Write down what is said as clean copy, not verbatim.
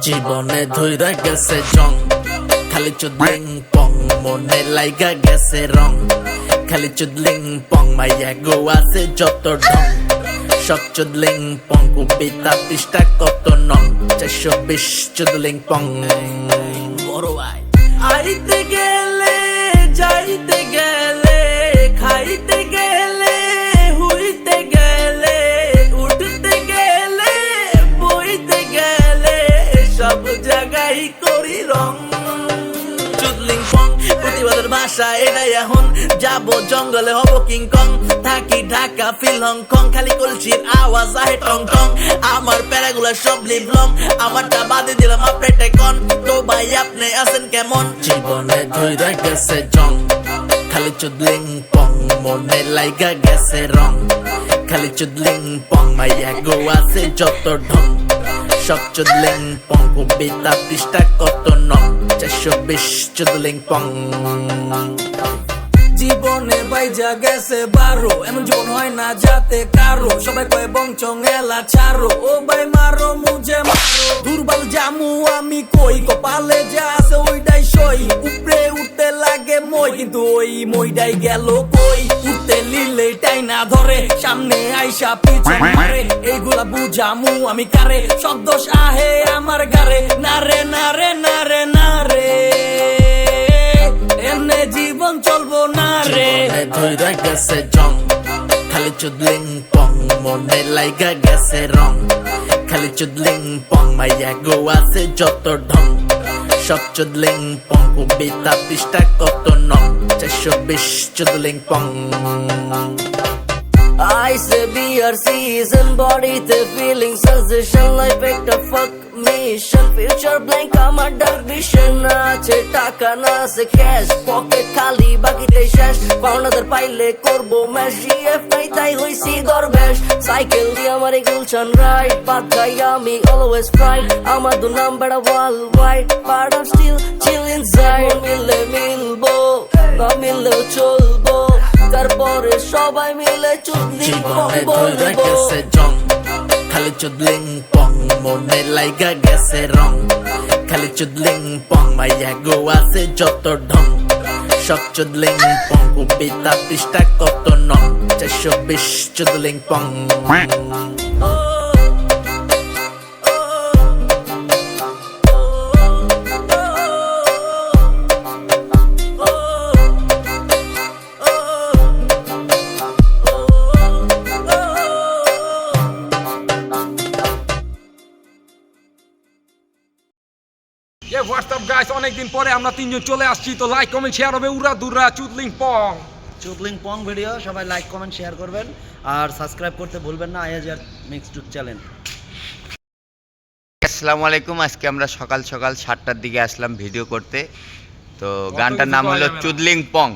জীবনে ধইরা গেছে জং, খালি চুদলিং পং, মনে লাইগা গেছে রং। খালি চুদলিং পং, মাইয়া গো আছে যত ঢং। সব চুদলিং পং, কবিতা পৃষ্ঠা কত নং। 420 চুদলিং পং। বড় ভাই আইতে গেলে যাইতে গেলে, খাইতে গেলে হুইতে গেলে, উঠতে গেলে বইতে গেলে, সব জায়গায় করি রং। চুদলিং পং প্রতিবাদের ভাষা এটাই এখন। যাবো জঙ্গলে হব কিংকং, থাকি ঢাকা ফিল হংকং। খালি কলসির আওয়াজ আহে টং টং, আমার প্যারাগুলা সব লিভলং। আমারটা বাদে দিলাম আপনি কন, তো ভাই আপনি আছেন কেমন? জীবনে ধইরা গেছে জং, খালি চুদলিং পং, মনে লাইগা গেছে রং। খালি চুদলিং পং, মাইয়া গো আছে যত ঢং। সব চুদলিং পং, কবিতা পৃষ্ঠা কত নং। 420 চুদলিং পং। জীবনে বাইজা গেছে 12, এমন জীবন হয় না যাতে কারো। সবাই কয় বংচং এলা ছাড়ো, ও ভাই মারো মুঝে মারো। দুর্বল জামু আমি কই, কপালে যা আছে ওইটাই সই। উপরে উঠতে লাগে মই, কিন্তু ওই মইটাই গেল কই। উঠতে লিলে টাই না ধরে, সামনে আইসা পিছে মারে। এইগুলা বুঝামু আমি কারে, সব দোষ আহে আমার গারে। নারে নারে নারে নারে, এমনে জীবন চলবো না রে। জীবনে ধইরা গেছে জং, খালি চুদলিং পং, মনে লাইগা গেছে রং। খালি চুদলিং পং, মাইয়া গো আছে যত ঢং। সব চুদলিং পং, কবিতা পৃষ্ঠা কত নং। 420 চুদলিং পং। I say beer season, body the feeling sensation, life একটা fuck mission, future blank আমার dark vision। আছে টাকা না আছে cash, pocket খালি বাকিতে শেষ। পাওনাদের পাইলে করবো ম্যাশ, GF নাই তাই হইছি দরবেশ। সাইকেল দিয়ে আমার গুলশান রাইড, বাদ খাই আমি always fried। আমার দু নাম বেড়া worldwide, but I'm still chill inside। মিললে মিলবো, না মিললেও চলবো, তারপরে সবাই মিলে চুদলিং পং জীবনে ধইরা বলবো। গেছে জং, খালি চুদলিং পং, মনে লাইগা গেছে রং। খালি চুদলিং পং, মাইয়া গো আছে যত ঢং। সব চুদলিং পং, কবিতা পৃষ্ঠা কত নং। 420 চুদলিং পং। হোয়াটসঅ্যাপ গাইস, অনেকদিন পরে আমরা তিনজন চলে আসছি। তো লাইক কমেন্ট শেয়ার হবে উড়া দুরা চুদলিং পং। চুদলিং পং ভিডিও সবাই লাইক কমেন্ট শেয়ার করবেন, আর সাবস্ক্রাইব করতে ভুলবেন না আয়াজার মিক্সড চ্যানেল। আসসালামু আলাইকুম। আজকে আমরা সকাল সকাল 7টার দিকে আসলাম ভিডিও করতে। তো গানটার নাম হলো চুদলিং পং।